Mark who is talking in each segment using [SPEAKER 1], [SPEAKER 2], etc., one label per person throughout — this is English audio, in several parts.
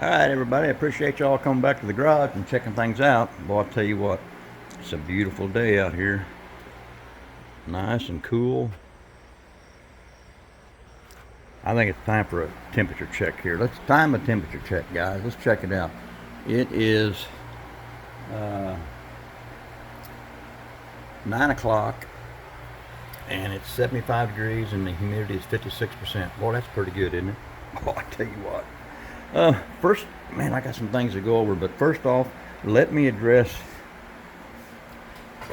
[SPEAKER 1] All right, everybody. I appreciate y'all coming back to the garage and checking things out. Boy, I'll tell you what, it's a beautiful day out here. Nice and cool. I think it's time for a temperature check here. Let's time a temperature check, guys. Let's check it out. It is uh, 9 o'clock and it's 75 degrees and the humidity is 56%. Boy, that's pretty good, isn't it? Oh, I tell you what. First, man, I got some things to go over, but first off, let me address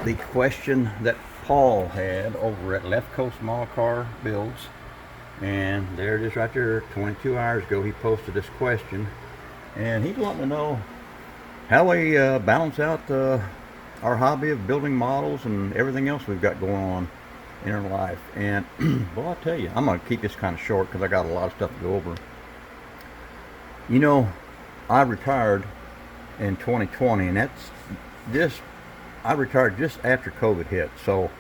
[SPEAKER 1] the question that Paul had over at Left Coast Mall Car Builds. And there it is right there. 22 hours ago, he posted this question. And he's wanting to know how we balance out our hobby of building models and everything else we've got going on in our life. And, well, I'll tell you, I'm going to keep this kind of short because I got a lot of stuff to go over. You know, I retired in 2020, and I retired just after COVID hit. So,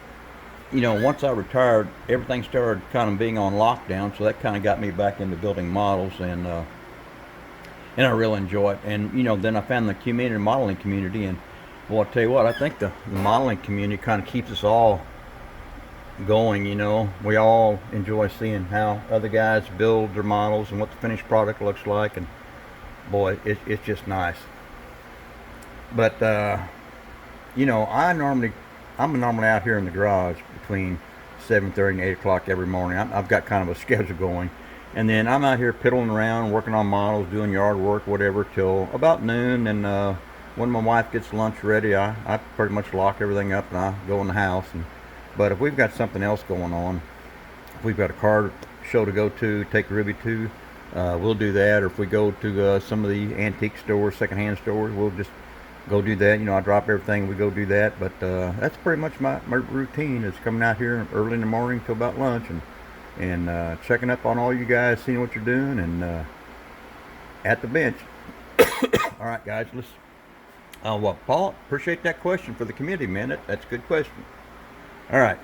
[SPEAKER 1] you know, once I retired, everything started kind of being on lockdown, so that kind of got me back into building models, and I really enjoy it. And, you know, then I found the community, modeling community, and, well, I'll tell you what, I think the modeling community kind of keeps us all going, you know. We all enjoy seeing how other guys build their models and what the finished product looks like, and boy, it's just nice. But you know, I'm normally out here in the garage between 7:30 and 8 o'clock every morning. I've got kind of a schedule going, and then I'm out here piddling around, working on models, doing yard work, whatever, till about noon. And when my wife gets lunch ready, I pretty much lock everything up and I go in the house. But if we've got something else going on, if we've got a car show to go to, take Ruby to, we'll do that. Or if we go to some of the antique stores, secondhand stores, we'll just go do that. You know, I drop everything, we go do that. But that's pretty much my routine, is coming out here early in the morning till about lunch and checking up on all you guys, seeing what you're doing, and at the bench. All right, guys, let's. Well, Paul, appreciate that question for the community, man. That's a good question. All right,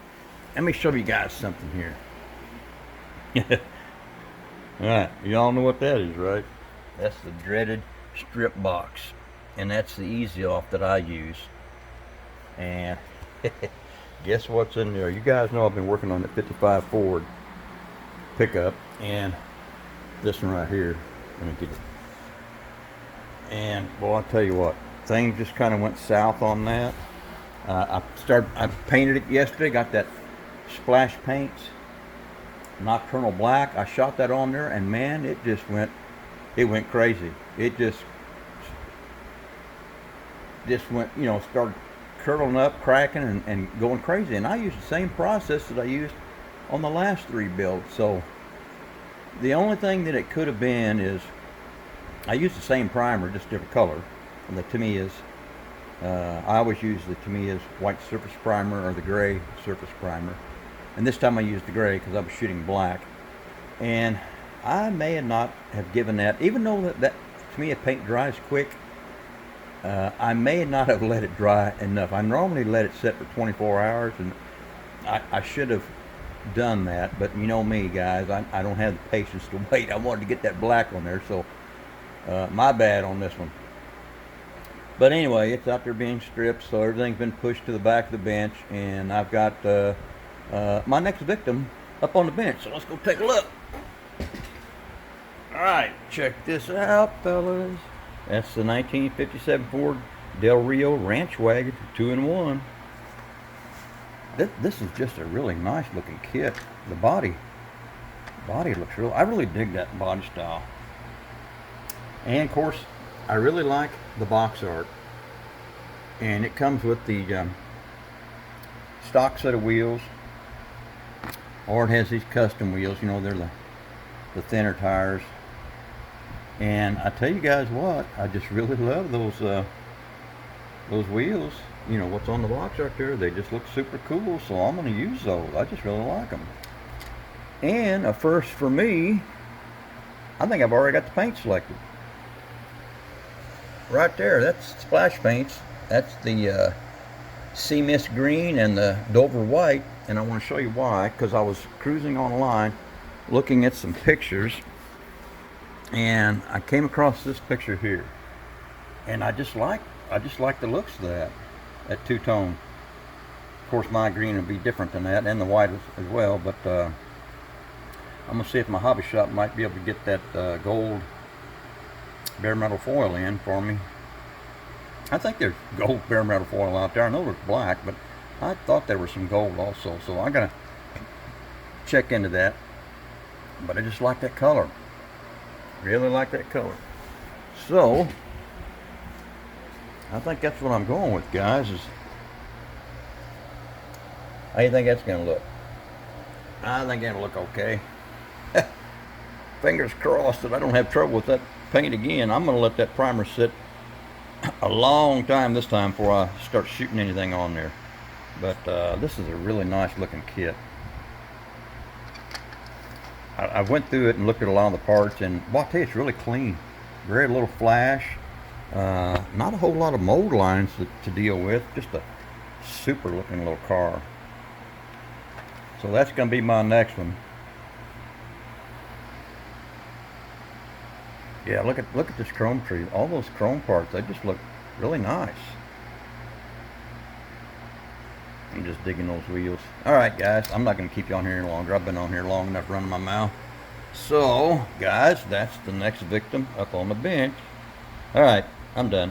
[SPEAKER 1] let me show you guys something here. All right, y'all know what that is, right? That's the dreaded strip box, and that's the easy off that I use. And guess what's in there? You guys know I've been working on the 55 Ford pickup, and this one right here. Let me get it. And well, I'll tell you what, things just kind of went south on that. I painted it yesterday. Got that splash paints, Nocturnal Black. I shot that on there, and man, it went crazy. It just went, you know, started curling up, cracking, and going crazy. And I used the same process that I used on the last 3 builds. So the only thing that it could have been is I used the same primer, just different color. And the Tamiya's, I always use the Tamiya's white surface primer or the gray surface primer. And this time I used the gray because I was shooting black. And I may not have given that, even though that Tamiya paint dries quick, I may not have let it dry enough. I normally let it sit for 24 hours, and I should have done that. But you know me, guys, I don't have the patience to wait. I wanted to get that black on there, so my bad on this one. But anyway, it's out there being stripped, so everything's been pushed to the back of the bench, and I've got my next victim up on the bench. So let's go take a look. All right, check this out, fellas. That's the 1957 Ford Del Rio Ranch Wagon 2-in-1. This is just a really nice looking kit. The body looks I really dig that body style. And of course, I really like the box art, and it comes with the stock set of wheels, or it has these custom wheels. You know, they're the thinner tires. And I tell you guys what, I just really love those wheels. You know what's on the box right there, they just look super cool, so I'm going to use those. I just really like them. And a first for me, I think I've already got the paint selected. Right there, that's splash paints. That's the Sea Mist Green and the Dover White. And I want to show you why, because I was cruising online looking at some pictures, And I came across this picture here, and I just like the looks of that two-tone. Of course, my green would be different than that, and the white as well. But I'm gonna see if my hobby shop might be able to get that gold bare metal foil in for me. I think there's gold bare metal foil out there. I know there's black, but I thought there was some gold also. So I'm gonna check into that. But I just like that color. Really like that color. So I think that's what I'm going with, guys. Is how do you think that's gonna look? I think it'll look okay. Fingers crossed that I don't have trouble with that paint again. I'm gonna let that primer sit a long time this time before I start shooting anything on there. But this is a really nice looking kit. I went through it and looked at a lot of the parts, and well, I tell you, it's really clean. Very little flash. Not a whole lot of mold lines to deal with. Just a super looking little car. So that's going to be my next one. Yeah, look at this chrome tree. All those chrome parts, they just look really nice. I'm just digging those wheels. Alright guys, I'm not going to keep you on here any longer. I've been on here long enough running my mouth. So, guys, that's the next victim up on the bench. Alright, I'm done.